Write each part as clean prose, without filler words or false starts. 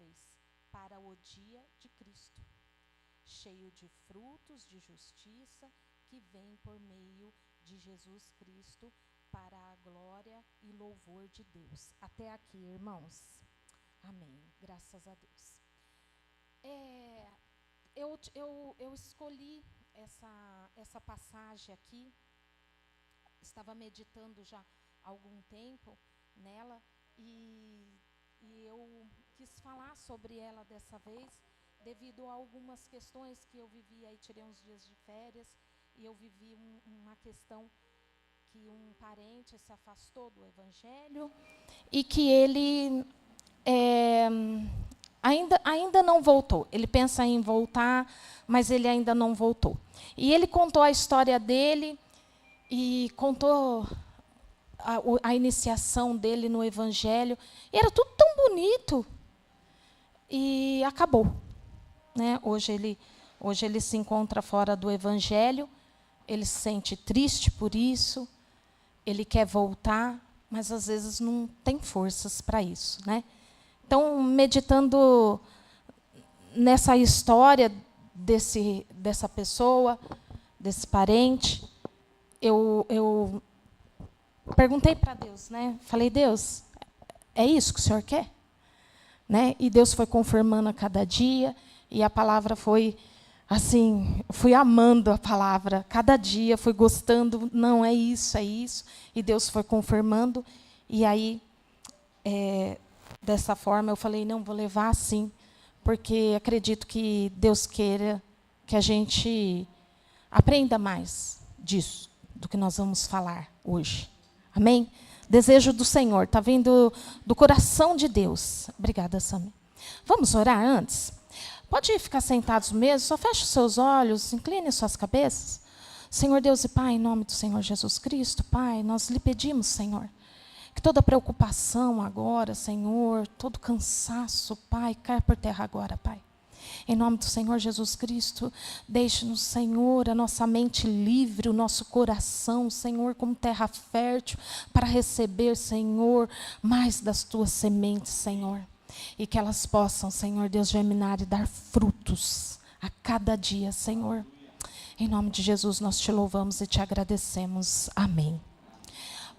agradáveis para o dia de Cristo, cheio de frutos de justiça que vem por meio de Jesus Cristo para a glória e louvor de Deus. Até aqui, irmãos. Amém. Graças a Deus. Eu escolhi essa passagem aqui, estava meditando já há algum tempo nela, e eu quis falar sobre ela dessa vez, devido a algumas questões que eu vivi aí, tirei uns dias de férias, e eu vivi uma questão que um parente se afastou do Evangelho, e que ele ainda não voltou. Ele pensa em voltar, mas ele ainda não voltou. E ele contou a história dele, e contou a iniciação dele no Evangelho. E era tudo tão bonito. E acabou. Né? Hoje ele se encontra fora do Evangelho, ele se sente triste por isso, ele quer voltar, mas às vezes não tem forças para isso. Né? Então, meditando nessa história dessa pessoa, desse parente, eu perguntei para Deus, né? Falei, Deus, é isso que o Senhor quer? Né? E Deus foi confirmando a cada dia, e a palavra foi assim, fui amando a palavra, cada dia fui gostando, não, é isso, e Deus foi confirmando, e aí, dessa forma, eu falei, não, vou levar assim, porque acredito que Deus queira que a gente aprenda mais disso, do que nós vamos falar hoje. Amém? Desejo do Senhor, está vindo do coração de Deus. Obrigada, Samia. Vamos orar antes? Pode ficar sentados mesmo, só feche os seus olhos, incline suas cabeças. Senhor Deus e Pai, em nome do Senhor Jesus Cristo, Pai, nós lhe pedimos, Senhor, que toda preocupação agora, Senhor, todo cansaço, Pai, caia por terra agora, Pai. Em nome do Senhor Jesus Cristo, deixe-nos, Senhor, a nossa mente livre, o nosso coração, Senhor, como terra fértil, para receber, Senhor, mais das tuas sementes, Senhor. E que elas possam, Senhor Deus, germinar e dar frutos a cada dia, Senhor. Em nome de Jesus, nós te louvamos e te agradecemos. Amém.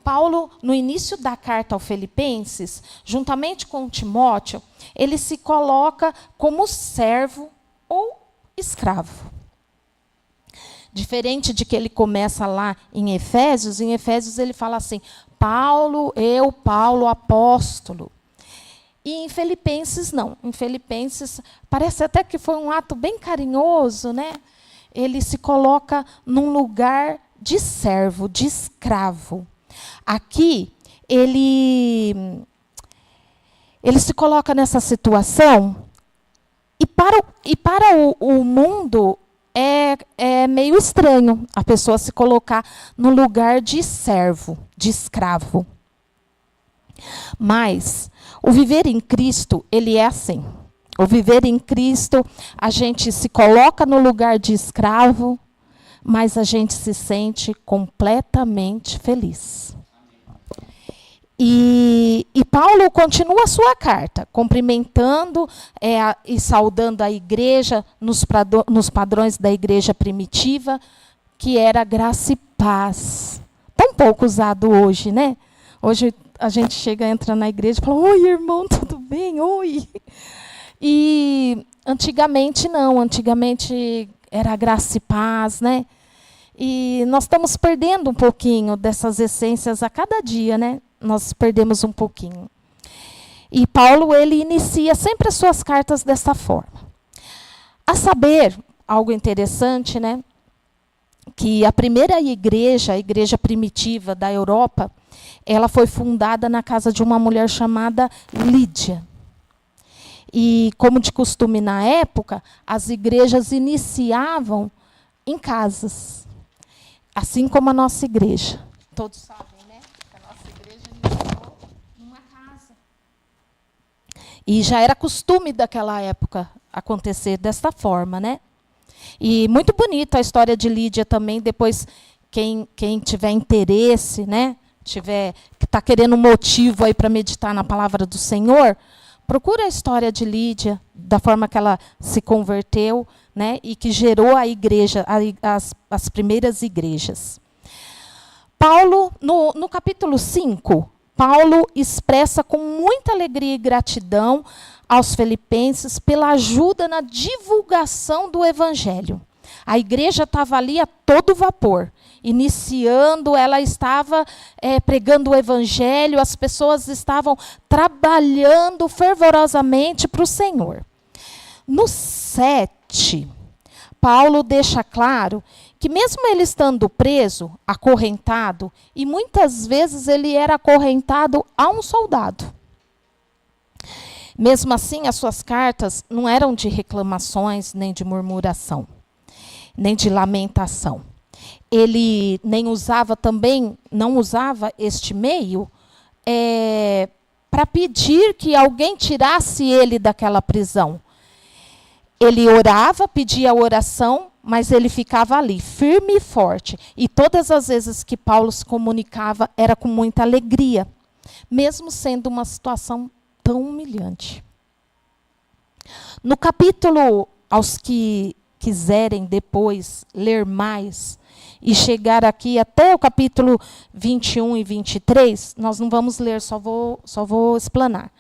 Paulo, no início da carta aos Filipenses, juntamente com Timóteo, ele se coloca como servo ou escravo. Diferente de que ele começa lá em Efésios ele fala assim, Paulo, apóstolo. E em Filipenses, não. Em Filipenses, parece até que foi um ato bem carinhoso, né? Ele se coloca num lugar de servo, de escravo. Aqui, ele se coloca nessa situação, e para o mundo é meio estranho a pessoa se colocar no lugar de servo, de escravo. Mas o viver em Cristo, ele é assim. O viver em Cristo, a gente se coloca no lugar de escravo, mas a gente se sente completamente feliz. E Paulo continua a sua carta, cumprimentando e saudando a igreja nos padrões da igreja primitiva, que era graça e paz. Tão pouco usado hoje, né? Hoje a gente entra na igreja e fala, oi, irmão, tudo bem? Oi. E antigamente não, antigamente era graça e paz, né? E nós estamos perdendo um pouquinho dessas essências a cada dia, né? Nós perdemos um pouquinho. E Paulo, ele inicia sempre as suas cartas dessa forma. A saber, algo interessante, né? Que a primeira igreja, a igreja primitiva da Europa, ela foi fundada na casa de uma mulher chamada Lídia. E, como de costume na época, as igrejas iniciavam em casas. Assim como a nossa igreja. Todos sabem, né? Que a nossa igreja iniciou numa casa. E já era costume daquela época acontecer desta forma, né? E muito bonita a história de Lídia também. Depois, quem tiver interesse, né? Que está querendo um motivo aí para meditar na palavra do Senhor, procura a história de Lídia, da forma que ela se converteu, né, e que gerou a igreja, as primeiras igrejas. Paulo, no capítulo 5, Paulo expressa com muita alegria e gratidão aos filipenses pela ajuda na divulgação do evangelho. A igreja estava ali a todo vapor. Iniciando, ela estava pregando o evangelho, as pessoas estavam trabalhando fervorosamente para o Senhor. No 7, Paulo deixa claro que mesmo ele estando preso, acorrentado, e muitas vezes ele era acorrentado a um soldado. Mesmo assim, as suas cartas não eram de reclamações, nem de murmuração, nem de lamentação. Ele não usava este meio para pedir que alguém tirasse ele daquela prisão. Ele orava, pedia oração, mas ele ficava ali, firme e forte. E todas as vezes que Paulo se comunicava, era com muita alegria, mesmo sendo uma situação tão humilhante. No capítulo, aos que quiserem depois ler mais, e chegar aqui até o capítulo 21 e 23, nós não vamos ler, só vou explanar.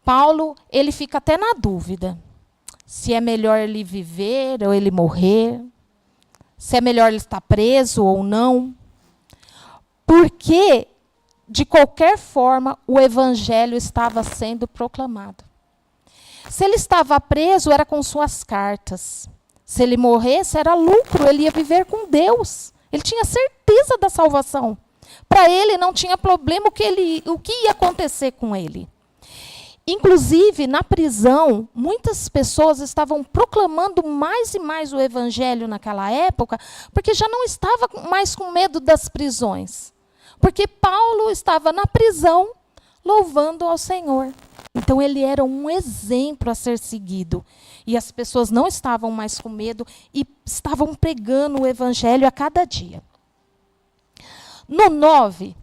Paulo, ele fica até na dúvida. Se é melhor ele viver ou ele morrer. Se é melhor ele estar preso ou não. Porque, de qualquer forma, o evangelho estava sendo proclamado. Se ele estava preso, era com suas cartas. Se ele morresse, era lucro, ele ia viver com Deus. Ele tinha certeza da salvação. Para ele, não tinha problema o que ia acontecer com ele. Inclusive, na prisão, muitas pessoas estavam proclamando mais e mais o evangelho naquela época, porque já não estava mais com medo das prisões. Porque Paulo estava na prisão, louvando ao Senhor. Então, ele era um exemplo a ser seguido. E as pessoas não estavam mais com medo e estavam pregando o evangelho a cada dia. No 9,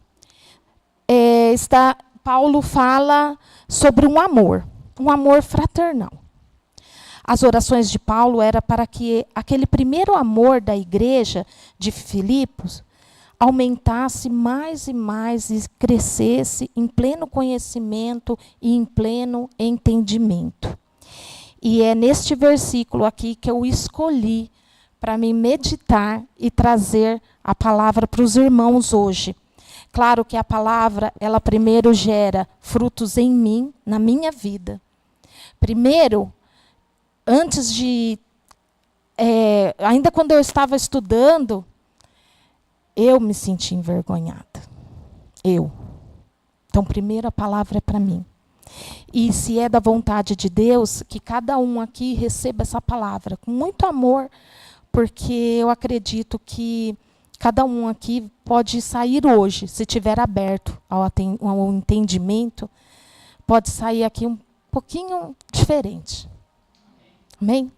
Paulo fala sobre um amor fraternal. As orações de Paulo eram para que aquele primeiro amor da igreja de Filipos aumentasse mais e mais e crescesse em pleno conhecimento e em pleno entendimento. E é neste versículo aqui que eu escolhi para me meditar e trazer a palavra para os irmãos hoje. Claro que a palavra, ela primeiro gera frutos em mim, na minha vida. Primeiro, antes de... ainda quando eu estava estudando, eu me senti envergonhada. Então, primeiro a palavra é para mim. E se é da vontade de Deus, que cada um aqui receba essa palavra com muito amor, porque eu acredito que cada um aqui pode sair hoje, se estiver aberto ao entendimento, pode sair aqui um pouquinho diferente. Amém?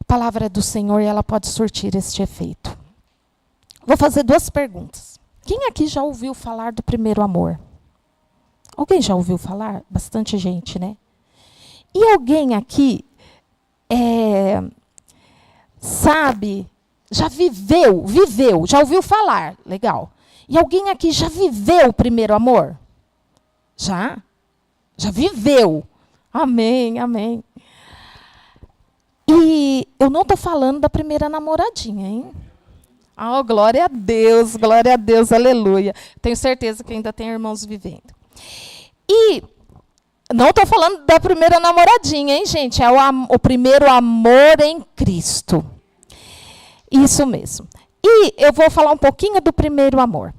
A palavra do Senhor, ela pode surtir este efeito. Vou fazer 2 perguntas. Quem aqui já ouviu falar do primeiro amor? Alguém já ouviu falar? Bastante gente, né? E alguém aqui sabe, já viveu, já ouviu falar? Legal. E alguém aqui já viveu o primeiro amor? Já? Já viveu. Amém, amém. E eu não estou falando da primeira namoradinha, hein? Oh, glória a Deus, aleluia. Tenho certeza que ainda tem irmãos vivendo. E não estou falando da primeira namoradinha, hein, gente? É o primeiro amor em Cristo. Isso mesmo. E eu vou falar um pouquinho do primeiro amor.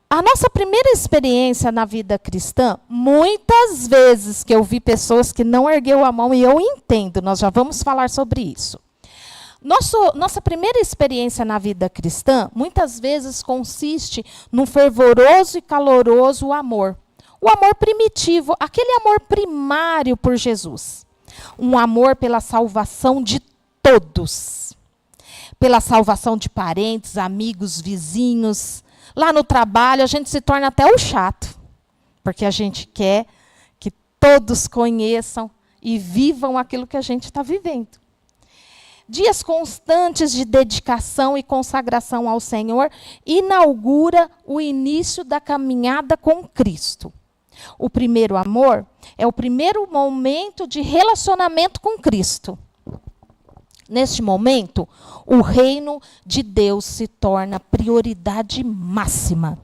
A nossa primeira experiência na vida cristã, muitas vezes que eu vi pessoas que não ergueu a mão, e eu entendo, nós já vamos falar sobre isso. Nossa primeira experiência na vida cristã, muitas vezes consiste num fervoroso e caloroso amor. O amor primitivo, aquele amor primário por Jesus. Um amor pela salvação de todos. Pela salvação de parentes, amigos, vizinhos. Lá no trabalho, a gente se torna até o chato. Porque a gente quer que todos conheçam e vivam aquilo que a gente está vivendo. Dias constantes de dedicação e consagração ao Senhor inaugura o início da caminhada com Cristo. O primeiro amor é o primeiro momento de relacionamento com Cristo. Neste momento, o reino de Deus se torna prioridade máxima.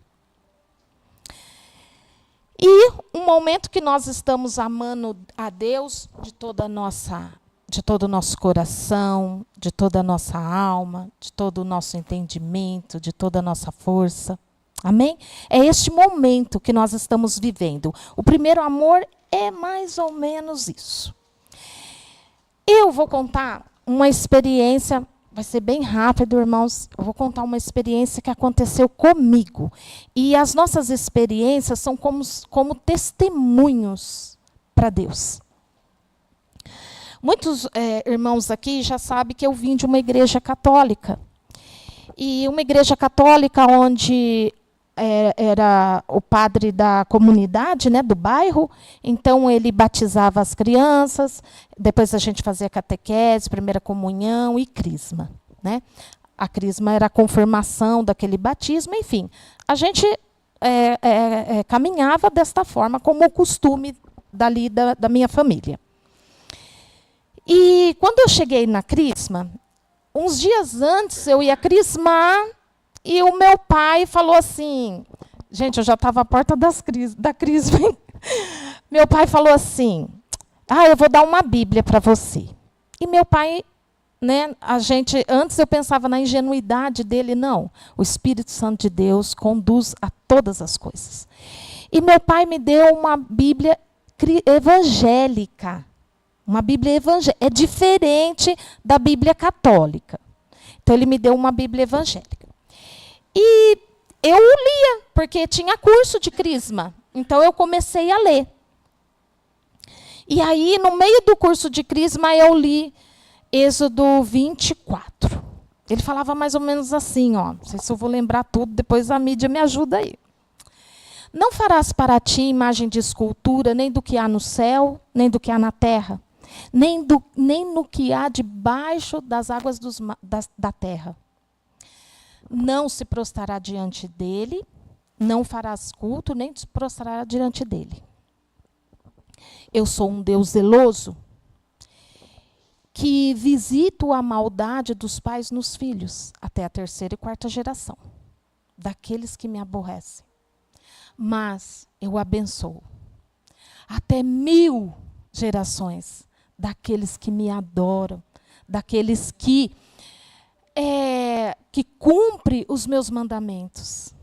E um momento que nós estamos amando a Deus de todo o nosso coração, de toda a nossa alma, de todo o nosso entendimento, de toda a nossa força. Amém? É este momento que nós estamos vivendo. O primeiro amor é mais ou menos isso. Eu vou contar uma experiência, vai ser bem rápido, irmãos. Eu vou contar uma experiência que aconteceu comigo. E as nossas experiências são como testemunhos para Deus. Muitos irmãos aqui já sabem que eu vim de uma igreja católica. E uma igreja católica onde era o padre da comunidade, né, do bairro, então ele batizava as crianças, depois a gente fazia catequese, primeira comunhão e crisma. Né? A crisma era a confirmação daquele batismo, enfim. A gente caminhava desta forma, como o costume dali da minha família. E quando eu cheguei na crisma, uns dias antes eu ia crismar, e o meu pai falou assim, gente, eu já estava à porta da crisma, hein? Meu pai falou assim, eu vou dar uma Bíblia para você. E meu pai, né, antes eu pensava na ingenuidade dele, não. O Espírito Santo de Deus conduz a todas as coisas. E meu pai me deu uma Bíblia evangélica. Uma Bíblia evangélica. É diferente da Bíblia católica. Então, ele me deu uma Bíblia evangélica. E eu lia, porque tinha curso de crisma. Então, eu comecei a ler. E aí, no meio do curso de crisma, eu li Êxodo 24. Ele falava mais ou menos assim, ó, não sei se eu vou lembrar tudo, depois a mídia me ajuda aí. Não farás para ti imagem de escultura, nem do que há no céu, nem do que há na terra, nem no que há debaixo das águas da terra. Não se prostrará diante dele, não farás culto, nem te prostrará diante dele. Eu sou um Deus zeloso, que visito a maldade dos pais nos filhos, até a 3ª e 4ª geração, daqueles que me aborrecem. Mas eu abençoo até 1000 gerações daqueles que me adoram, daqueles que cumpre os meus mandamentos.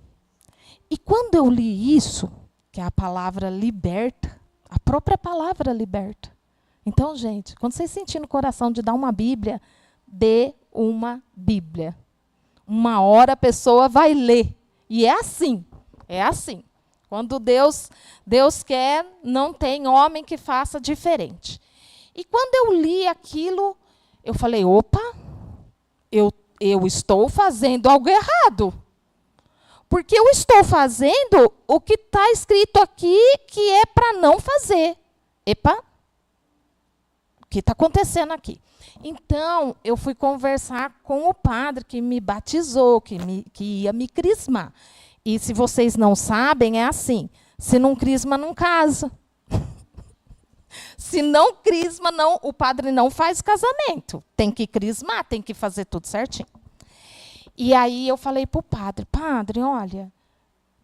E quando eu li isso, que é a palavra liberta, a própria palavra liberta. Então, gente, quando vocês sentirem no coração de dar uma Bíblia, dê uma Bíblia. Uma hora a pessoa vai ler. E é assim. É assim. Quando Deus quer, não tem homem que faça diferente. E quando eu li aquilo, eu falei, opa, eu estou fazendo algo errado. Porque eu estou fazendo o que está escrito aqui, que é para não fazer. Epa, o que está acontecendo aqui? Então, eu fui conversar com o padre que me batizou, que ia me crismar. E se vocês não sabem, é assim, se não crisma, não casa. Se não crisma, o padre não faz casamento. Tem que crismar, tem que fazer tudo certinho. E aí eu falei para o padre, olha,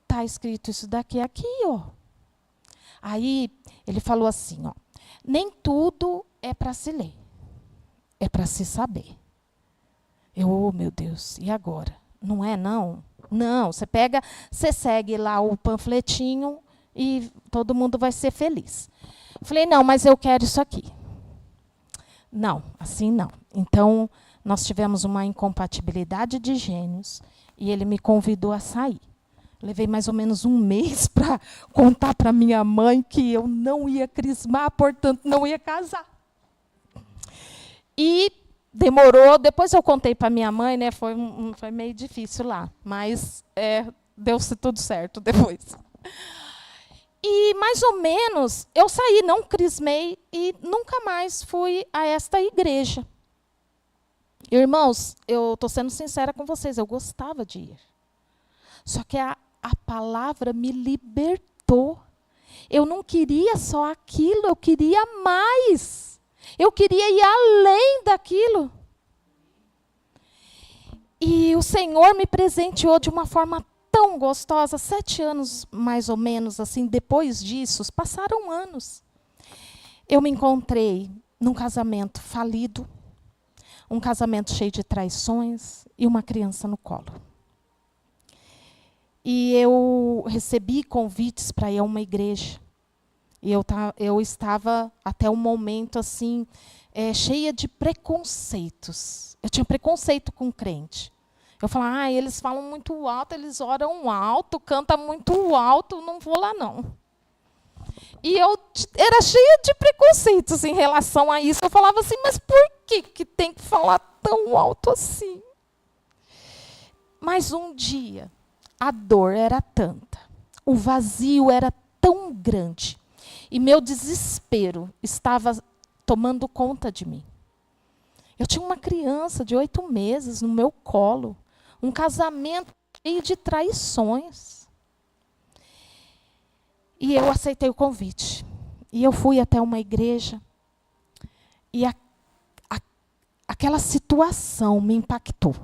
está escrito isso daqui aqui, ó. Aí ele falou assim, ó, nem tudo é para se ler, é para se saber. Oh, meu Deus, e agora? Não é, não? Não, você segue lá o panfletinho e todo mundo vai ser feliz. Falei, não, mas eu quero isso aqui. Não, assim não. Então, nós tivemos uma incompatibilidade de gênios e ele me convidou a sair. Levei mais ou menos um mês para contar para minha mãe que eu não ia crismar, portanto, não ia casar. E demorou, depois eu contei para minha mãe, né, foi meio difícil lá, mas deu-se tudo certo depois. E, mais ou menos, eu saí, não crismei, e nunca mais fui a esta igreja. Irmãos, eu estou sendo sincera com vocês, eu gostava de ir. Só que a palavra me libertou. Eu não queria só aquilo, eu queria mais. Eu queria ir além daquilo. E o Senhor me presenteou de uma forma tão gostosa. 7 anos, mais ou menos, assim, depois disso, passaram anos. Eu me encontrei num casamento falido, um casamento cheio de traições e uma criança no colo. E eu recebi convites para ir a uma igreja. E eu estava, até o momento, assim, cheia de preconceitos. Eu tinha preconceito com crente. Eu falava, eles falam muito alto, eles oram alto, cantam muito alto, não vou lá, não. E eu era cheia de preconceitos em relação a isso. Eu falava assim, mas por que tem que falar tão alto assim? Mas um dia, a dor era tanta, o vazio era tão grande, e meu desespero estava tomando conta de mim. Eu tinha uma criança de 8 meses no meu colo, um casamento cheio de traições. E eu aceitei o convite. E eu fui até uma igreja. E aquela situação me impactou.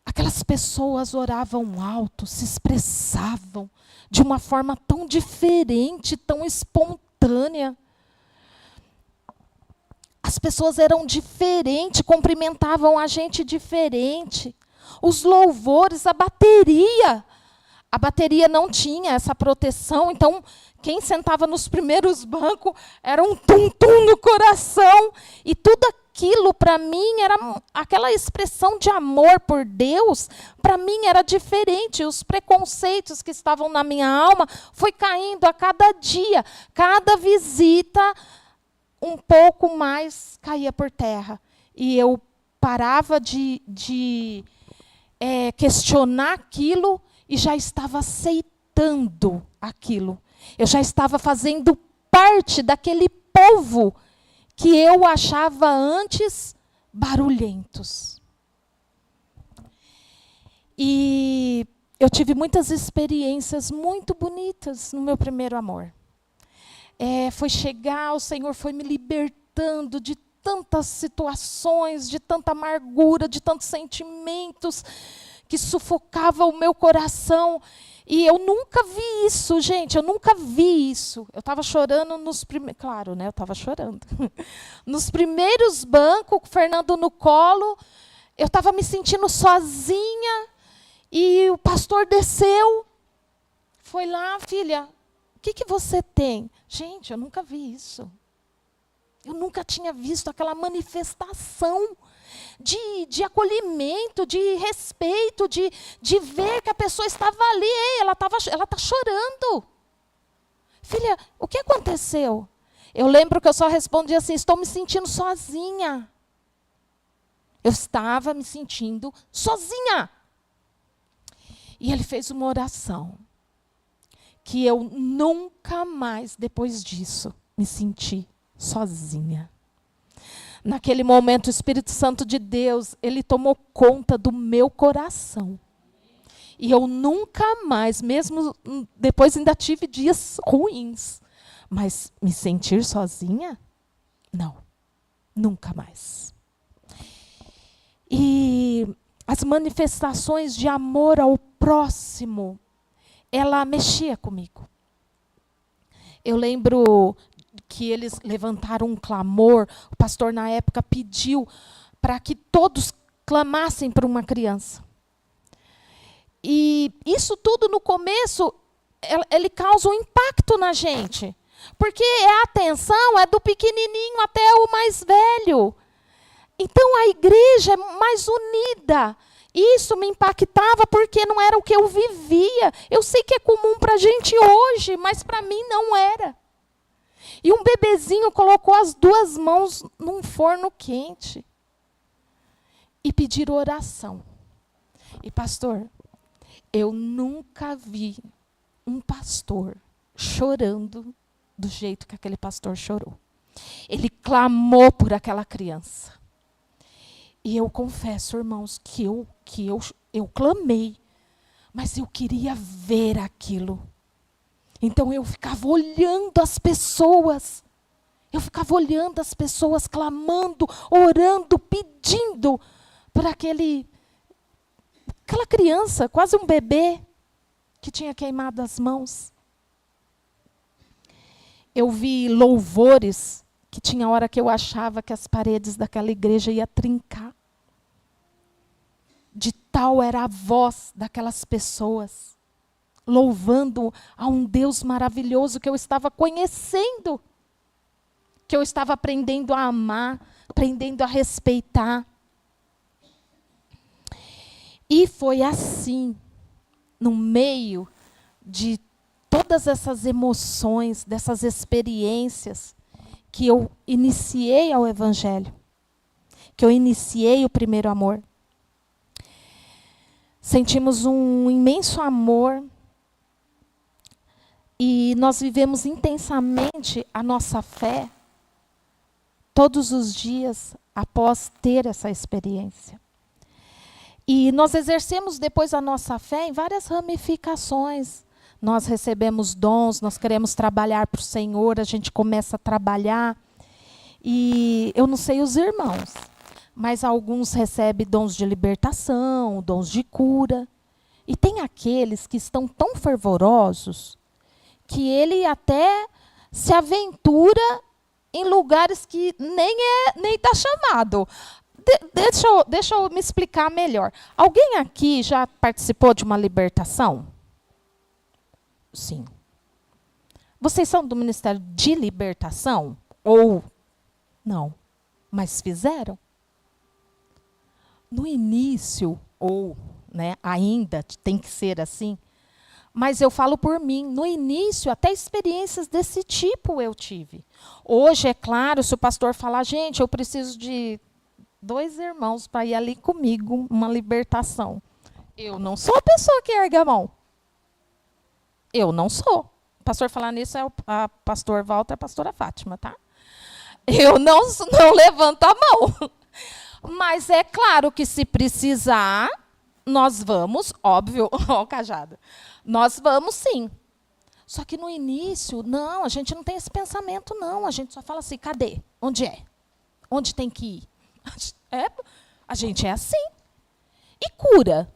Aquelas pessoas oravam alto, se expressavam de uma forma tão diferente, tão espontânea. As pessoas eram diferentes, cumprimentavam a gente diferente. Os louvores, a bateria não tinha essa proteção, então quem sentava nos primeiros bancos era um tum-tum no coração. E tudo aquilo, para mim, era aquela expressão de amor por Deus, para mim era diferente. Os preconceitos que estavam na minha alma foi caindo a cada dia, cada visita, um pouco mais caía por terra. E eu parava de questionar aquilo e já estava aceitando aquilo. Eu já estava fazendo parte daquele povo que eu achava antes barulhentos. E eu tive muitas experiências muito bonitas no meu primeiro amor. Foi chegar, o Senhor foi me libertando de tantas situações, de tanta amargura, de tantos sentimentos que sufocavam o meu coração. E eu nunca vi isso, gente, eu nunca vi isso. Eu estava chorando nos primeiros... Claro, né, eu estava chorando. Nos primeiros bancos, com o Fernando no colo, eu estava me sentindo sozinha, e o pastor desceu, foi lá, filha, o que você tem? Gente, eu nunca vi isso. Eu nunca tinha visto aquela manifestação de acolhimento, de respeito, de ver que a pessoa estava ali. Ela está chorando. Filha, o que aconteceu? Eu lembro que eu só respondi assim, estou me sentindo sozinha. Eu estava me sentindo sozinha. E ele fez uma oração que eu nunca mais, depois disso, me senti sozinha. Naquele momento, o Espírito Santo de Deus, ele tomou conta do meu coração. E eu nunca mais, mesmo depois ainda tive dias ruins, mas me sentir sozinha? Não, nunca mais. E as manifestações de amor ao próximo, ela mexia comigo. Eu lembro que eles levantaram um clamor, o pastor na época pediu para que todos clamassem por uma criança. E isso tudo no começo, ele causa um impacto na gente. Porque a atenção é do pequenininho até o mais velho. Então a igreja é mais unida. Isso me impactava porque não era o que eu vivia. Eu sei que é comum para a gente hoje, mas para mim não era. E um bebezinho colocou as 2 mãos num forno quente e pediu oração. E pastor, eu nunca vi um pastor chorando do jeito que aquele pastor chorou. Ele clamou por aquela criança. E eu confesso, irmãos, que eu clamei, mas eu queria ver aquilo. Então eu ficava olhando as pessoas. Eu ficava olhando as pessoas clamando, orando, pedindo por aquela criança, quase um bebê, que tinha queimado as mãos. Eu vi louvores que tinha hora que eu achava que as paredes daquela igreja iam trincar. De tal era a voz daquelas pessoas, louvando a um Deus maravilhoso que eu estava conhecendo, que eu estava aprendendo a amar, aprendendo a respeitar. E foi assim, no meio de todas essas emoções, dessas experiências, que eu iniciei ao Evangelho, que eu iniciei o primeiro amor. Sentimos um imenso amor e nós vivemos intensamente a nossa fé todos os dias após ter essa experiência. E nós exercemos depois a nossa fé em várias ramificações. Nós recebemos dons, nós queremos trabalhar para o Senhor, a gente começa a trabalhar. E eu não sei os irmãos, mas alguns recebem dons de libertação, dons de cura. E tem aqueles que estão tão fervorosos que ele até se aventura em lugares que nem está chamado. Deixa eu me explicar melhor. Alguém aqui já participou de uma libertação? Sim. Vocês são do Ministério de Libertação? Ou não? Mas fizeram? No início, ou ainda tem que ser assim, mas eu falo por mim, no início, até experiências desse tipo eu tive. Hoje, é claro, se o pastor falar, gente, eu preciso de 2 irmãos para ir ali comigo, uma libertação. Eu não sou a pessoa que ergue a mão. Eu não sou. O pastor falar nisso é o pastor Walter e a pastora Fátima, tá? Eu não levanto a mão. Mas é claro que se precisar, nós vamos, óbvio, ó, cajado. Nós vamos sim. Só que no início, não, a gente não tem esse pensamento, não. A gente só fala assim, cadê? Onde é? Onde tem que ir? A gente é assim. E cura?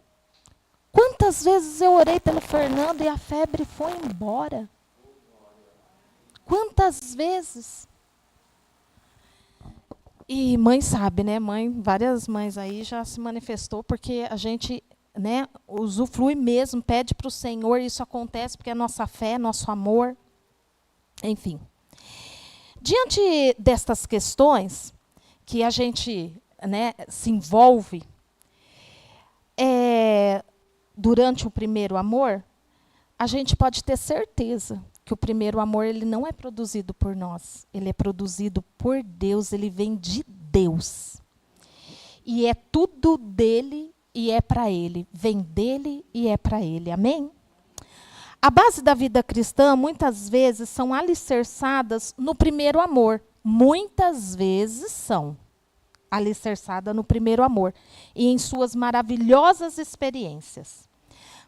Quantas vezes eu orei pelo Fernando e a febre foi embora? Quantas vezes? E mãe sabe, né? Várias mães aí já se manifestou, porque a gente usufrui mesmo, pede para o Senhor, isso acontece porque é nossa fé, nosso amor. Enfim. Diante destas questões que a gente se envolve durante o primeiro amor, a gente pode ter certeza que o primeiro amor ele não é produzido por nós, ele é produzido por Deus, ele vem de Deus. E é tudo dele e é para ele, vem dele e é para ele. Amém? A base da vida cristã, muitas vezes, são alicerçadas no primeiro amor. Muitas vezes são alicerçadas no primeiro amor e em suas maravilhosas experiências.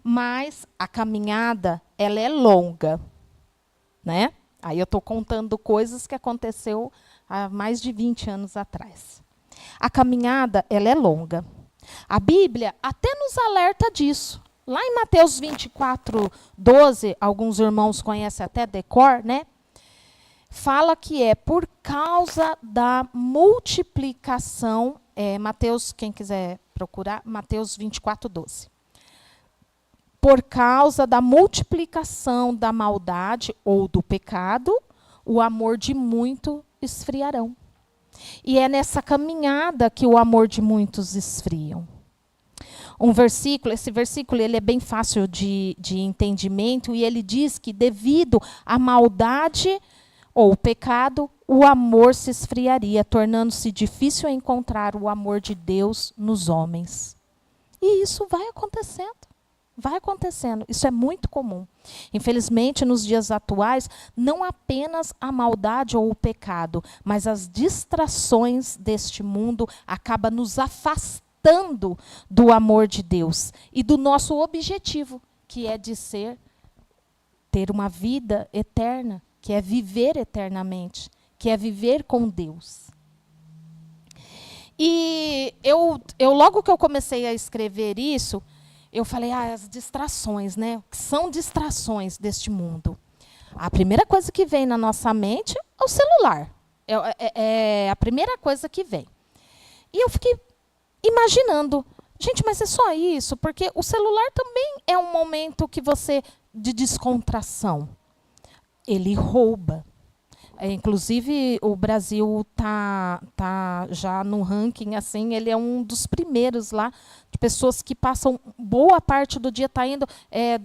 Mas a caminhada, ela é longa. Aí eu estou contando coisas que aconteceu há mais de 20 anos atrás. A caminhada, ela é longa. A Bíblia até nos alerta disso. Lá em Mateus 24, 12, alguns irmãos conhecem até decor, fala que é por causa da multiplicação, Mateus, quem quiser procurar, Mateus 24, 12. Por causa da multiplicação da maldade ou do pecado, o amor de muito esfriarão. E é nessa caminhada que o amor de muitos esfriam. Esse versículo ele é bem fácil de entendimento, e ele diz que devido à maldade ou o pecado, o amor se esfriaria, tornando-se difícil encontrar o amor de Deus nos homens. E isso vai acontecendo. Vai acontecendo. Isso é muito comum. Infelizmente, nos dias atuais, não apenas a maldade ou o pecado, mas as distrações deste mundo acabam nos afastando do amor de Deus e do nosso objetivo, que é de ter uma vida eterna, que é viver eternamente, que é viver com Deus. E eu logo que eu comecei a escrever isso, eu falei, as distrações, né? O que são distrações deste mundo? A primeira coisa que vem na nossa mente é o celular. É a primeira coisa que vem. E eu fiquei imaginando, gente, mas é só isso? Porque o celular também é um momento de descontração. Ele rouba. Inclusive, o Brasil tá já no ranking, assim, ele é um dos primeiros lá, de pessoas que passam boa parte do dia, está indo,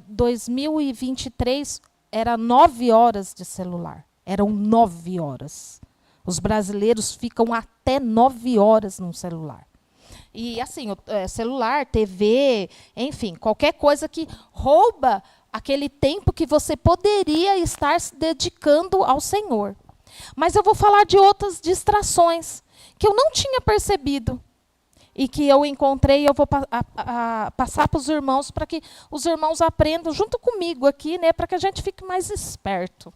2023, era 9 horas de celular. Eram 9 horas. Os brasileiros ficam até 9 horas no celular. E, assim, celular, TV, enfim, qualquer coisa que rouba aquele tempo que você poderia estar se dedicando ao Senhor. Mas eu vou falar de outras distrações que eu não tinha percebido e que eu encontrei e eu vou passar para os irmãos, para que os irmãos aprendam junto comigo aqui, né, para que a gente fique mais esperto.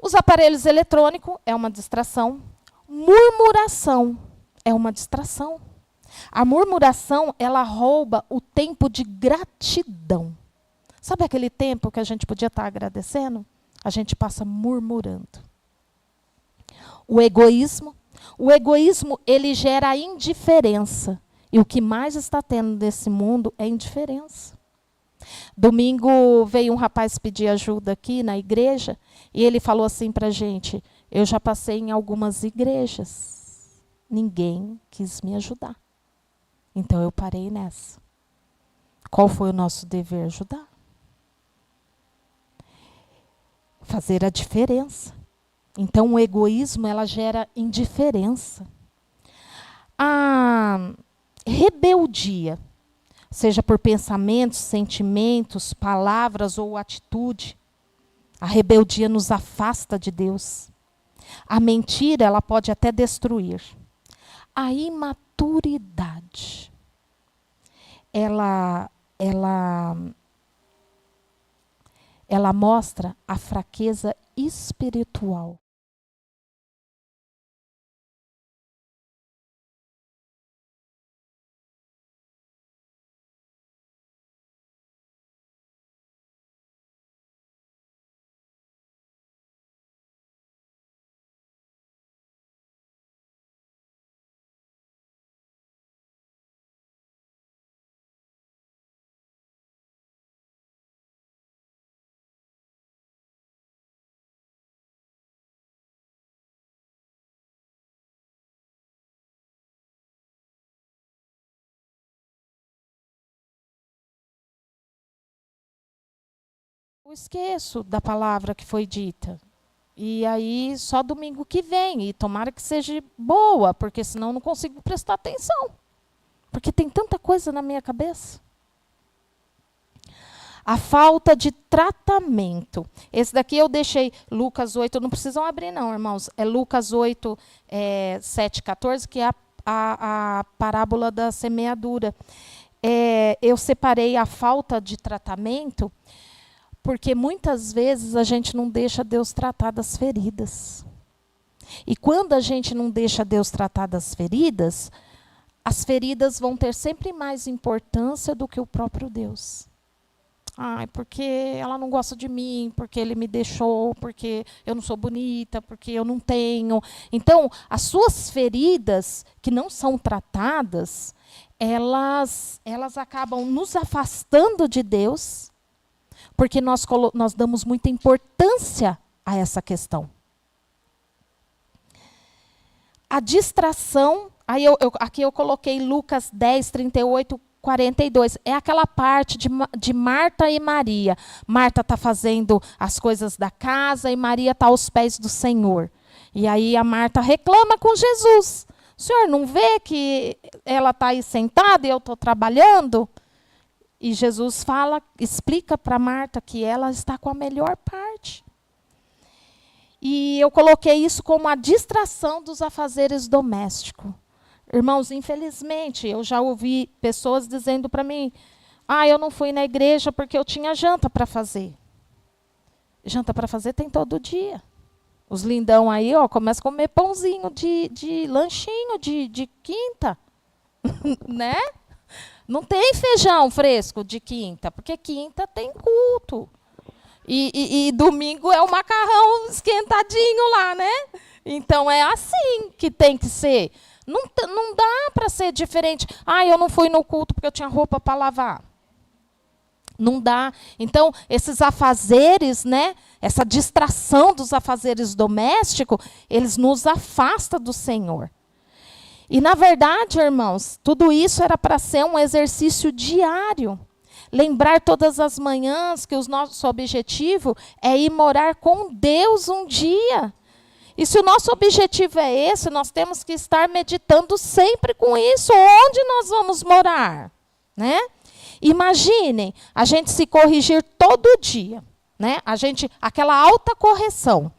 Os aparelhos eletrônicos é uma distração. Murmuração é uma distração. A murmuração, ela rouba o tempo de gratidão. Sabe aquele tempo que a gente podia estar agradecendo? A gente passa murmurando. O egoísmo, ele gera indiferença. E o que mais está tendo nesse mundo é indiferença. Domingo veio um rapaz pedir ajuda aqui na igreja e ele falou assim para a gente, eu já passei em algumas igrejas, ninguém quis me ajudar. Então eu parei nessa. Qual foi o nosso dever? Ajudar. Fazer a diferença. Então, o egoísmo, ela gera indiferença. A rebeldia, seja por pensamentos, sentimentos, palavras ou atitude, a rebeldia nos afasta de Deus. A mentira, ela pode até destruir. A imaturidade, ela mostra a fraqueza espiritual. Eu esqueço da palavra que foi dita. E aí, só domingo que vem. E tomara que seja boa, porque senão eu não consigo prestar atenção. Porque tem tanta coisa na minha cabeça. A falta de tratamento. Esse daqui eu deixei Lucas 8, não precisam abrir não, irmãos. É Lucas 8, 7, 14, que é a parábola da semeadura. Eu separei a falta de tratamento, porque muitas vezes a gente não deixa Deus tratar das feridas. E quando a gente não deixa Deus tratar das feridas, as feridas vão ter sempre mais importância do que o próprio Deus. Porque ela não gosta de mim, porque ele me deixou, porque eu não sou bonita, porque eu não tenho. Então, as suas feridas que não são tratadas, elas acabam nos afastando de Deus, porque nós damos muita importância a essa questão. A distração, aqui eu coloquei Lucas 10, 38, 42. É aquela parte de Marta e Maria. Marta está fazendo as coisas da casa e Maria está aos pés do Senhor. E aí a Marta reclama com Jesus. O senhor não vê que ela está aí sentada e eu estou trabalhando? E Jesus explica para Marta que ela está com a melhor parte. E eu coloquei isso como a distração dos afazeres domésticos. Irmãos, infelizmente, eu já ouvi pessoas dizendo para mim, eu não fui na igreja porque eu tinha janta para fazer. Janta para fazer tem todo dia. Os lindão aí, começam a comer pãozinho de lanchinho de quinta. Né? Não tem feijão fresco de quinta, porque quinta tem culto. E domingo é o macarrão esquentadinho lá, né? Então é assim que tem que ser. Não dá para ser diferente. Eu não fui no culto porque eu tinha roupa para lavar. Não dá. Então, esses afazeres, né? Essa distração dos afazeres domésticos, eles nos afastam do Senhor. E, na verdade, irmãos, tudo isso era para ser um exercício diário. Lembrar todas as manhãs que o nosso objetivo é ir morar com Deus um dia. E se o nosso objetivo é esse, nós temos que estar meditando sempre com isso. Onde nós vamos morar? Né? Imaginem a gente se corrigir todo dia. Né? Aquela autocorreção.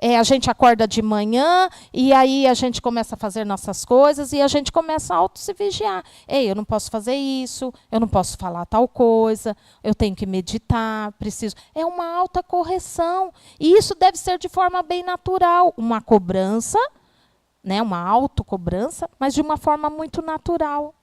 A gente acorda de manhã e aí a gente começa a fazer nossas coisas e a gente começa a se vigiar. Eu não posso fazer isso, eu não posso falar tal coisa, eu tenho que meditar, preciso. É uma autocorreção. E isso deve ser de forma bem natural. Uma cobrança, né, uma autocobrança, mas de uma forma muito natural.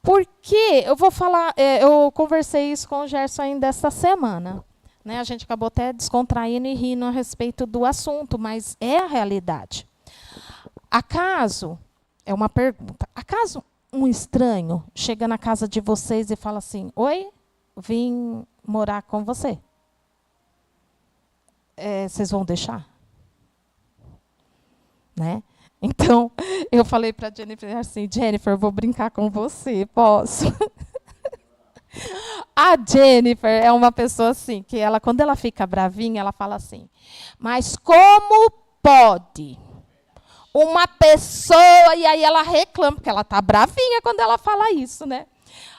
Porque, eu vou falar, eu conversei isso com o Gerson ainda esta semana. Né, a gente acabou até descontraindo e rindo a respeito do assunto, mas é a realidade. É uma pergunta, acaso um estranho chega na casa de vocês e fala assim, oi, vim morar com você? Vocês vão deixar? Né? Então, eu falei para a Jennifer assim, Jennifer, eu vou brincar com você, posso? A Jennifer é uma pessoa assim, que ela, quando ela fica bravinha, ela fala assim, mas como pode uma pessoa, e aí ela reclama, porque ela está bravinha quando ela fala isso, né?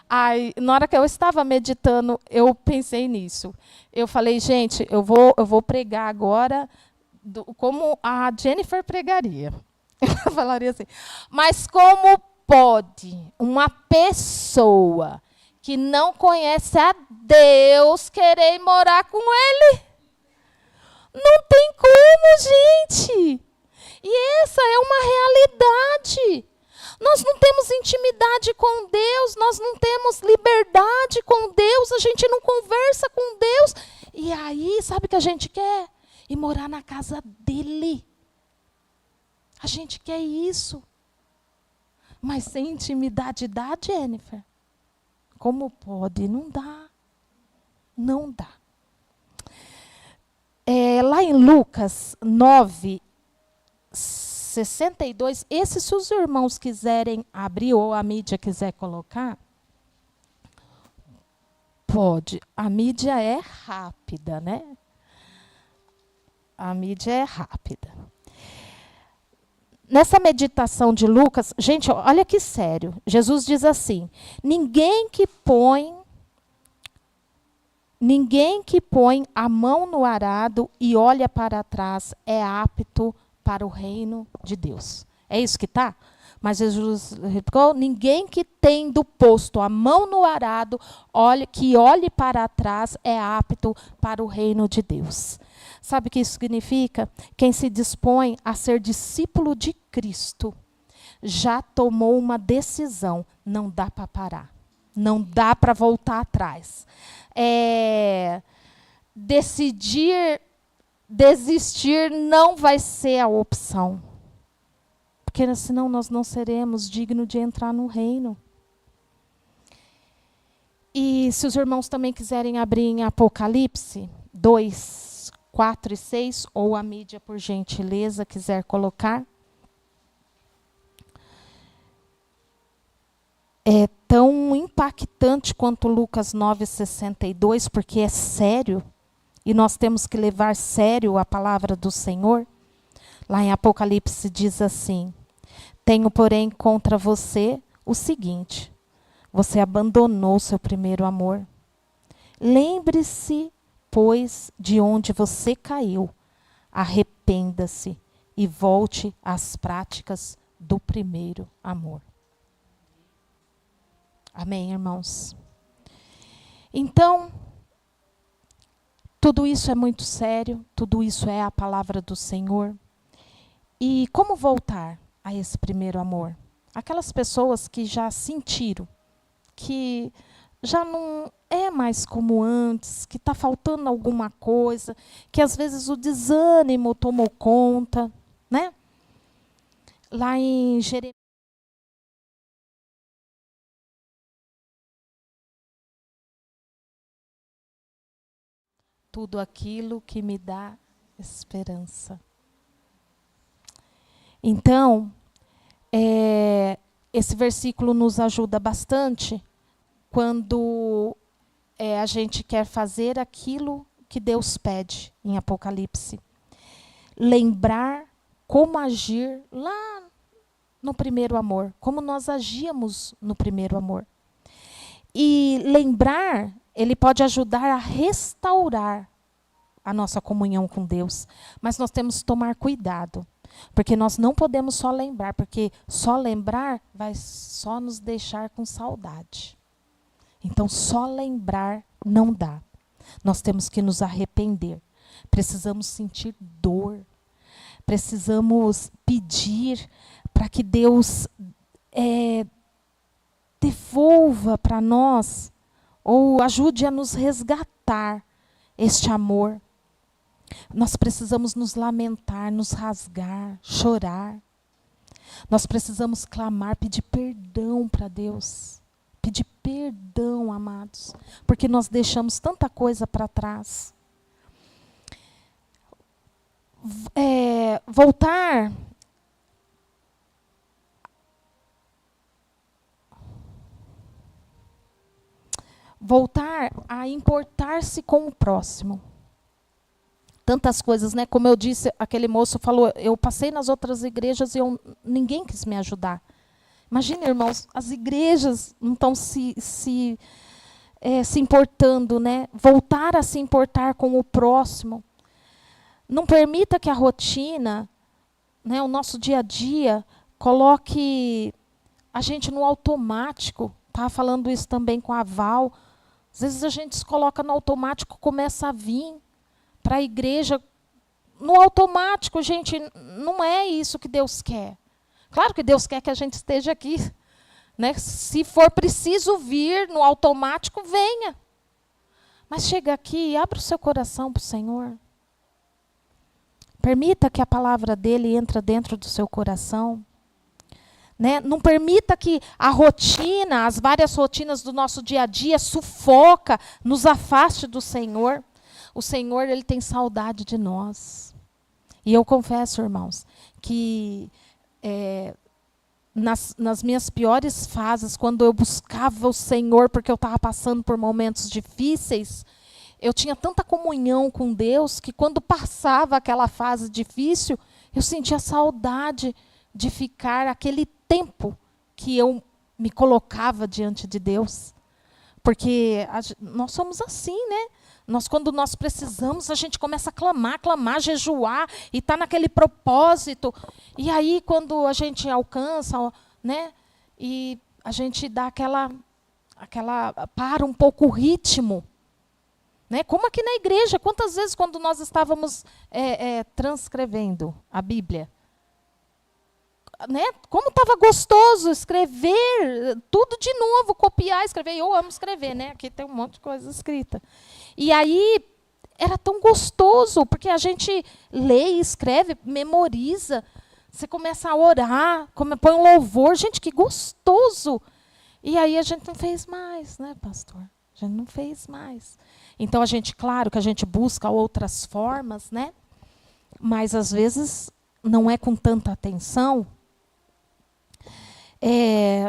Aí, na hora que eu estava meditando, eu pensei nisso. Eu falei, gente, eu vou pregar agora como a Jennifer pregaria. Ela falaria assim, mas como pode uma pessoa que não conhece a Deus querer morar com Ele? Não tem como, gente. E essa é uma realidade. Nós não temos intimidade com Deus, nós não temos liberdade com Deus, a gente não conversa com Deus. E aí, sabe o que a gente quer? Ir morar na casa dEle. A gente quer isso. Mas sem intimidade dá, Jennifer? Como pode? Não dá. Não dá. Lá em Lucas 9, 62, se os irmãos quiserem abrir, ou a mídia quiser colocar, pode. A mídia é rápida, né? A mídia é rápida. Nessa meditação de Lucas, gente, olha que sério. Jesus diz assim, ninguém que põe a mão no arado e olha para trás é apto para o reino de Deus. É isso que está? Mas Jesus replicou, ninguém que tendo posto a mão no arado, que olhe para trás é apto para o reino de Deus. Sabe o que isso significa? Quem se dispõe a ser discípulo de Cristo já tomou uma decisão. Não dá para parar. Não dá para voltar atrás. Desistir não vai ser a opção. Porque senão nós não seremos dignos de entrar no reino. E se os irmãos também quiserem abrir em Apocalipse 2, 4 e 6, ou a mídia, por gentileza, quiser colocar. É tão impactante quanto Lucas 9, 62, porque é sério, e nós temos que levar sério a palavra do Senhor. Lá em Apocalipse diz assim, tenho, porém, contra você o seguinte, você abandonou seu primeiro amor. Lembre-se, pois, de onde você caiu. Arrependa-se e volte às práticas do primeiro amor. Amém, irmãos? Então, tudo isso é muito sério, tudo isso é a palavra do Senhor. E como voltar a esse primeiro amor? Aquelas pessoas que já sentiram que já não é mais como antes, que está faltando alguma coisa, que às vezes o desânimo tomou conta, né? Lá em Jeremias, tudo aquilo que me dá esperança. Então, esse versículo nos ajuda bastante quando a gente quer fazer aquilo que Deus pede em Apocalipse. Lembrar como agir lá no primeiro amor, como nós agíamos no primeiro amor. E lembrar, ele pode ajudar a restaurar a nossa comunhão com Deus. Mas nós temos que tomar cuidado, porque nós não podemos só lembrar, porque só lembrar vai só nos deixar com saudade. Então, só lembrar não dá. Nós temos que nos arrepender. Precisamos sentir dor. Precisamos pedir para que Deus devolva para nós, ou ajude a nos resgatar este amor. Nós precisamos nos lamentar, nos rasgar, chorar. Nós precisamos clamar, pedir perdão para Deus. Pedir perdão, amados, porque nós deixamos tanta coisa para trás. Voltar a importar-se com o próximo. Tantas coisas, né? Como eu disse, aquele moço falou, eu passei nas outras igrejas e ninguém quis me ajudar. Imagina, irmãos, as igrejas não estão se importando, né? Voltar a se importar com o próximo. Não permita que a rotina, né, o nosso dia a dia, coloque a gente no automático. Estava falando isso também com a Val. Às vezes a gente se coloca no automático, começa a vir para a igreja. No automático, gente, não é isso que Deus quer. Claro que Deus quer que a gente esteja aqui, né? Se for preciso vir no automático, venha. Mas chega aqui e abra o seu coração para o Senhor. Permita que a palavra dele entre dentro do seu coração. Né? Não permita que a rotina, as várias rotinas do nosso dia a dia sufoca, nos afaste do Senhor. O Senhor, ele tem saudade de nós. E eu confesso, irmãos, que nas minhas piores fases, quando eu buscava o Senhor, porque eu estava passando por momentos difíceis, eu tinha tanta comunhão com Deus, que quando passava aquela fase difícil, eu sentia saudade de ficar aquele tempo que eu me colocava diante de Deus. Porque nós somos assim, né? Quando nós precisamos, a gente começa a clamar, jejuar, e está naquele propósito. E aí, quando a gente alcança, né, e a gente dá para um pouco o ritmo. Né? Como aqui na igreja, quantas vezes quando nós estávamos transcrevendo a Bíblia, né? Como estava gostoso escrever tudo de novo, copiar, escrever. Eu amo escrever, né? Aqui tem um monte de coisa escrita. E aí era tão gostoso, porque a gente lê, escreve, memoriza. Você começa a orar, põe um louvor. Gente, que gostoso! E aí a gente não fez mais, né, pastor? A gente não fez mais. Então, claro que a gente busca outras formas, né? Mas, às vezes, não é com tanta atenção.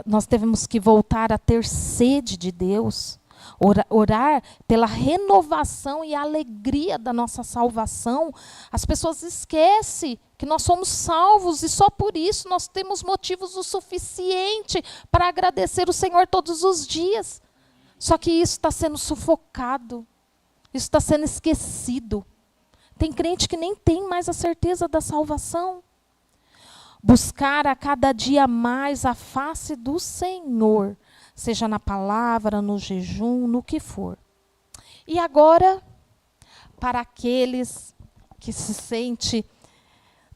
Nós devemos que voltar a ter sede de Deus, Orar pela renovação e alegria da nossa salvação. As pessoas esquecem que nós somos salvos e só por isso nós temos motivos o suficiente para agradecer o Senhor todos os dias. Só que isso está sendo sufocado, isso está sendo esquecido. Tem crente que nem tem mais a certeza da salvação. Buscar a cada dia mais a face do Senhor, seja na palavra, no jejum, no que for. E agora, para aqueles que se sentem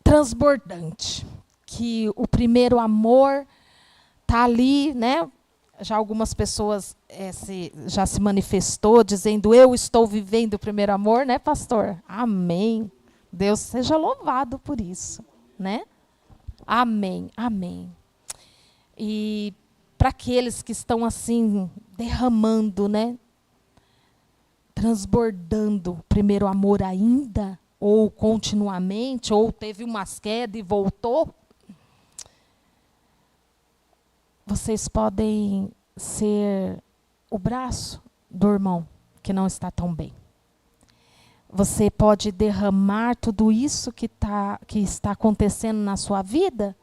transbordante, que o primeiro amor está ali, né? Já algumas pessoas já se manifestou dizendo, eu estou vivendo o primeiro amor, né, pastor? Amém. Deus seja louvado por isso, né? Amém, amém. E para aqueles que estão assim, derramando, né? Transbordando o primeiro amor ainda, ou continuamente, ou teve umas quedas e voltou, vocês podem ser o braço do irmão que não está tão bem. Você pode derramar tudo isso que está acontecendo na sua vida,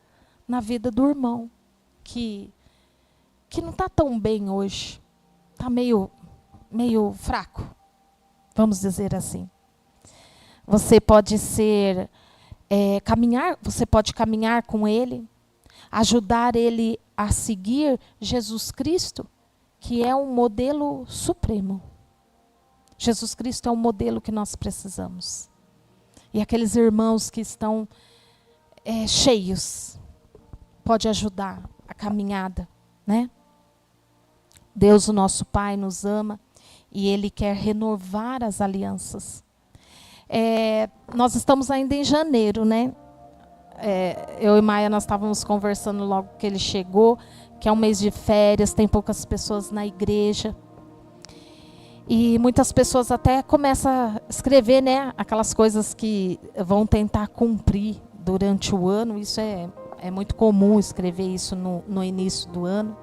na vida do irmão, que não está tão bem hoje, está meio fraco, vamos dizer assim. Você pode caminhar, você pode caminhar com ele, ajudar ele a seguir Jesus Cristo, que é um modelo supremo. Jesus Cristo é um modelo que nós precisamos. E aqueles irmãos que estão cheios, pode ajudar a caminhada, né? Deus, o nosso Pai, nos ama e Ele quer renovar as alianças. Nós estamos ainda em janeiro, né? Eu e Maia, nós estávamos conversando logo que ele chegou, que é um mês de férias, tem poucas pessoas na igreja. E muitas pessoas até começam a escrever, né, aquelas coisas que vão tentar cumprir durante o ano. Isso é muito comum escrever isso no início do ano.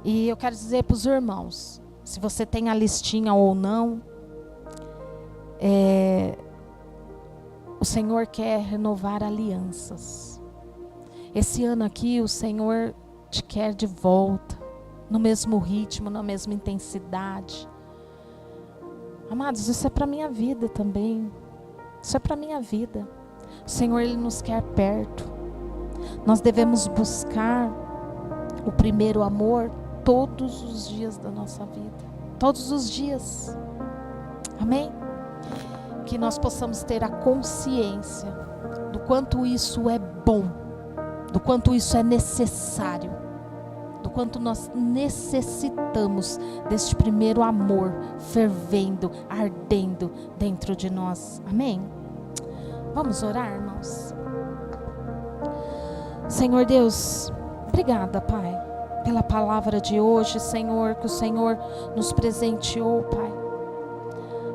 E eu quero dizer para os irmãos, se você tem a listinha ou não, o Senhor quer renovar alianças. Esse ano aqui o Senhor te quer de volta, no mesmo ritmo, na mesma intensidade. Amados, isso é para a minha vida também. Isso é para a minha vida. O Senhor, Ele nos quer perto. Nós devemos buscar o primeiro amor todos os dias da nossa vida. Todos os dias. Amém? Que nós possamos ter a consciência do quanto isso é bom, do quanto isso é necessário, do quanto nós necessitamos deste primeiro amor fervendo, ardendo dentro de nós. Amém? Vamos orar, irmãos? Senhor Deus, obrigada, Pai, pela palavra de hoje, Senhor, que o Senhor nos presenteou, Pai.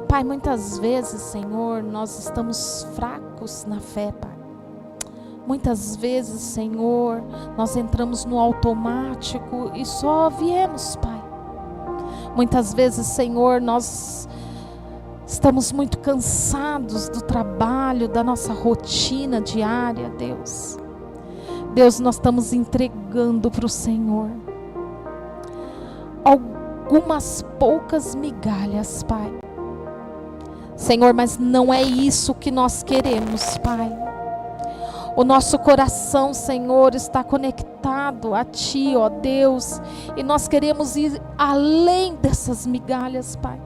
Pai, muitas vezes, Senhor, nós estamos fracos na fé, Pai. Muitas vezes, Senhor, nós entramos no automático e só viemos, Pai. Muitas vezes, Senhor, nós estamos muito cansados do trabalho, da nossa rotina diária, Deus. Deus, nós estamos entregando para o Senhor algumas poucas migalhas, Pai. Senhor, mas não é isso que nós queremos, Pai. O nosso coração, Senhor, está conectado a Ti, ó Deus, e nós queremos ir além dessas migalhas, Pai.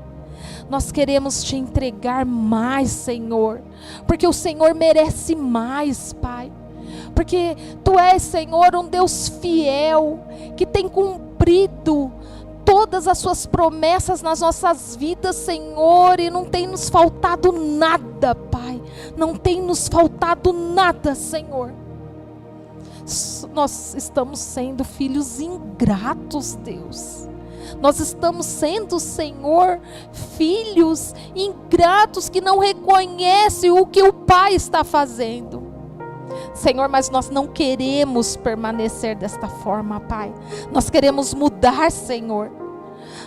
Nós queremos Te entregar mais, Senhor, porque o Senhor merece mais, Pai. Porque Tu és, Senhor, um Deus fiel, que tem cumprido todas as Suas promessas nas nossas vidas, Senhor, e não tem nos faltado nada, Pai. Não tem nos faltado nada, Senhor. Nós estamos sendo filhos ingratos, Deus. Nós estamos sendo, Senhor, filhos ingratos que não reconhecem o que o Pai está fazendo. Senhor, mas nós não queremos permanecer desta forma, Pai. Nós queremos mudar, Senhor.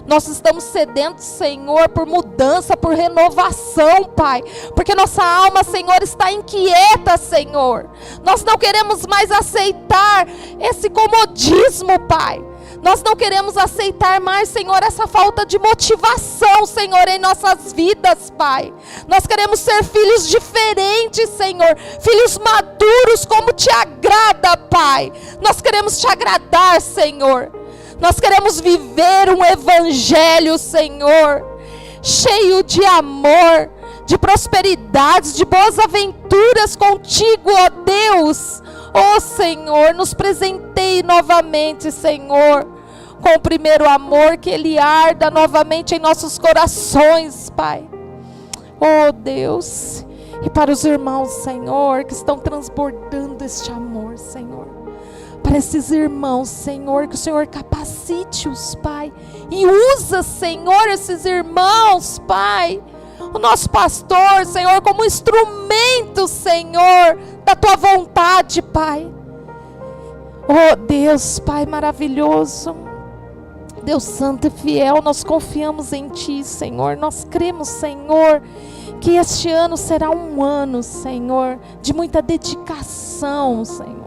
Nós estamos sedentos, Senhor, por mudança, por renovação, Pai. Porque nossa alma, Senhor, está inquieta, Senhor. Nós não queremos mais aceitar esse comodismo, Pai. Nós não queremos aceitar mais, Senhor, essa falta de motivação, Senhor, em nossas vidas, Pai. Nós queremos ser filhos diferentes, Senhor. Filhos maduros, como te agrada, Pai. Nós queremos te agradar, Senhor. Nós queremos viver um evangelho, Senhor, cheio de amor, de prosperidades, de boas aventuras contigo, ó Deus. Ó Senhor, nos presenteie novamente, Senhor, com o primeiro amor, que ele arda novamente em nossos corações, Pai. Ó Deus, e para os irmãos, Senhor, que estão transbordando este amor, Senhor. Para esses irmãos, Senhor, que o Senhor capacite-os, Pai. E usa, Senhor, esses irmãos, Pai. O nosso pastor, Senhor, como instrumento, Senhor, da tua vontade, Pai. Oh Deus, Pai maravilhoso, Deus santo e fiel, nós confiamos em Ti, Senhor. Nós cremos, Senhor, que este ano será um ano, Senhor, de muita dedicação, Senhor.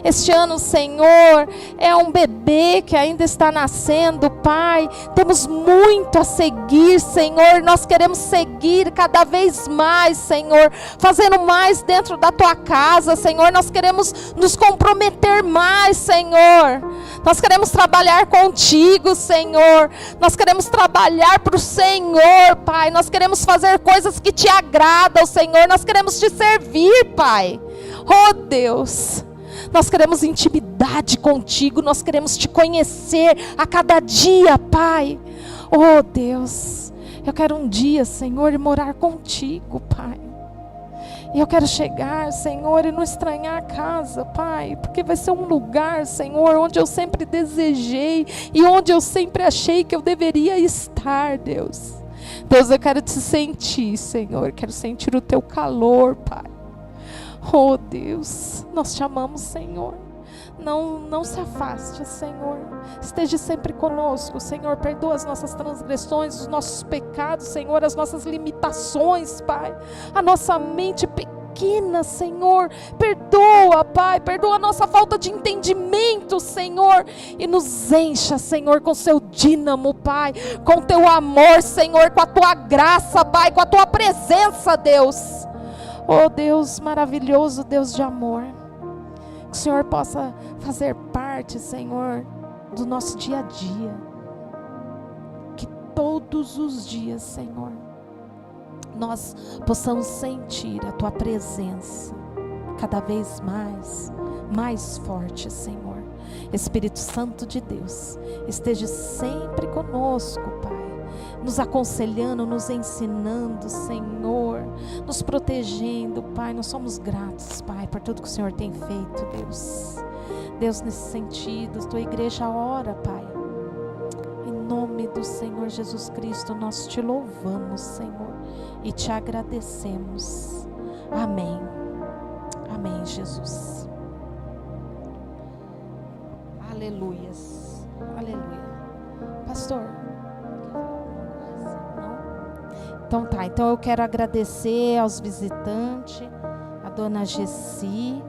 Este ano, Senhor, é um bebê que ainda está nascendo, Pai. Temos muito a seguir, Senhor. Nós queremos seguir cada vez mais, Senhor, fazendo mais dentro da Tua casa, Senhor. Nós queremos nos comprometer mais, Senhor. Nós queremos trabalhar contigo, Senhor. Nós queremos trabalhar para o Senhor, Pai. Nós queremos fazer coisas que te agradam, Senhor. Nós queremos te servir, Pai. Oh, Deus, nós queremos intimidade contigo, nós queremos te conhecer a cada dia, Pai. Oh Deus, eu quero um dia, Senhor, morar contigo, Pai. E eu quero chegar, Senhor, e não estranhar a casa, Pai, porque vai ser um lugar, Senhor, onde eu sempre desejei e onde eu sempre achei que eu deveria estar, Deus. Deus, eu quero te sentir, Senhor, quero sentir o teu calor, Pai. Oh Deus, nós te amamos, Senhor. Não se afaste, Senhor. Esteja sempre conosco, Senhor. Perdoa as nossas transgressões, os nossos pecados, Senhor, as nossas limitações, Pai. A nossa mente pequena, Senhor. Perdoa, Pai. Perdoa a nossa falta de entendimento, Senhor. E nos encha, Senhor, com seu dínamo, Pai. Com teu amor, Senhor. Com a tua graça, Pai. Com a tua presença, Deus. Oh Deus maravilhoso, Deus de amor, que o Senhor possa fazer parte, Senhor, do nosso dia a dia, que todos os dias, Senhor, nós possamos sentir a Tua presença cada vez mais forte, Senhor. Espírito Santo de Deus, esteja sempre conosco, Pai, nos aconselhando, nos ensinando, Senhor, nos protegendo, Pai. Nós somos gratos, Pai, por tudo que o Senhor tem feito, Deus. Deus, nesse sentido, Tua igreja ora, Pai. Em nome do Senhor Jesus Cristo, nós te louvamos, Senhor, e te agradecemos. Amém. Amém, Jesus. Aleluias. Aleluia. Pastor, então tá, então eu quero agradecer aos visitantes, a dona Gessi,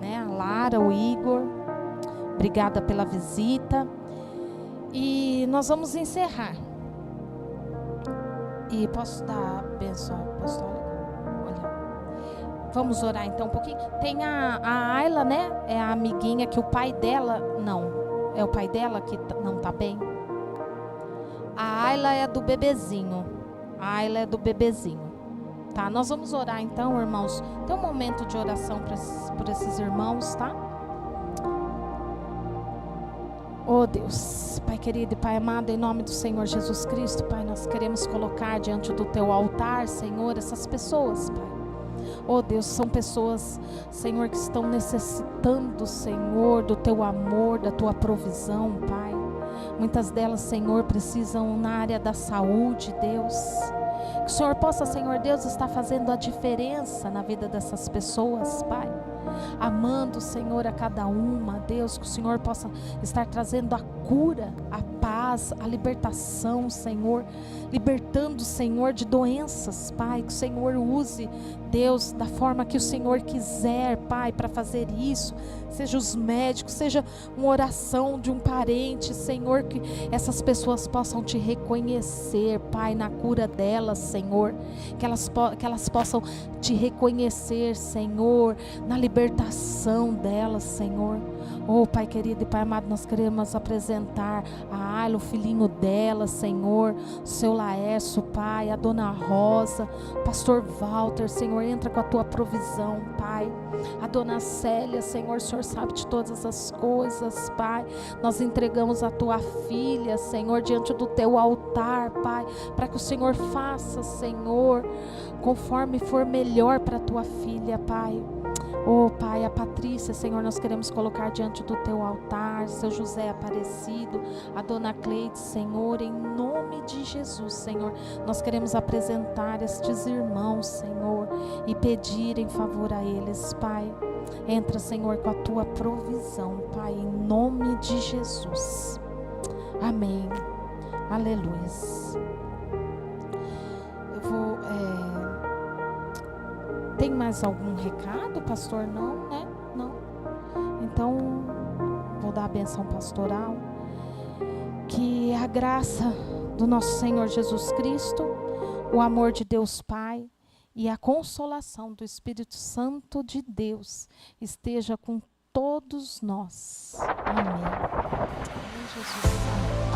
né, a Lara, o Igor, obrigada pela visita, e nós vamos encerrar. E posso dar a bênção apostólica? Olha, vamos orar então um pouquinho. Tem a Ayla, né, é a amiguinha que o pai dela, não, é o pai dela que não tá bem. A Ayla é do bebezinho. A Ayla é do bebezinho. Tá? Nós vamos orar então, irmãos. Tem um momento de oração por esses irmãos, tá? Oh Deus, Pai querido e Pai amado, em nome do Senhor Jesus Cristo, Pai, nós queremos colocar diante do Teu altar, Senhor, essas pessoas, Pai. Oh Deus, são pessoas, Senhor, que estão necessitando, Senhor, do Teu amor, da Tua provisão, Pai. Muitas delas, Senhor, precisam na área da saúde, Deus. Que o Senhor possa, Senhor Deus, estar fazendo a diferença na vida dessas pessoas, Pai. amando, Senhor, a cada uma, Deus, que o Senhor possa estar trazendo a cura, a paz, a libertação, Senhor, libertando, Senhor, de doenças, Pai, que o Senhor use, Deus, da forma que o Senhor quiser, Pai, para fazer isso, seja os médicos, seja uma oração de um parente, Senhor, que essas pessoas possam te reconhecer, Pai, na cura delas, Senhor, que elas possam te reconhecer, Senhor, na libertação delas, Senhor. Oh, Pai querido e Pai amado, nós queremos apresentar a Ayla, o filhinho dela, Senhor, o seu Laércio, Pai, a Dona Rosa, o pastor Walter, Senhor, entra com a tua provisão, Pai. A Dona Célia, Senhor, o Senhor sabe de todas as coisas, Pai. Nós entregamos a tua filha, Senhor, diante do teu altar, Pai, para que o Senhor faça, Senhor, conforme for melhor para a tua filha, Pai. Oh, Pai, a Patrícia, Senhor, nós queremos colocar diante do teu altar, seu José Aparecido, a Dona Cleide, Senhor, em nome de Jesus, Senhor, nós queremos apresentar estes irmãos, Senhor, e pedir em favor a eles, Pai. Entra, Senhor, com a tua provisão, Pai, em nome de Jesus. Amém. Aleluia. Eu vou... Tem mais algum recado, pastor? Não, né? Não. Então, vou dar a benção pastoral. Que a graça do nosso Senhor Jesus Cristo, o amor de Deus Pai e a consolação do Espírito Santo de Deus esteja com todos nós. Amém. Amém, Jesus.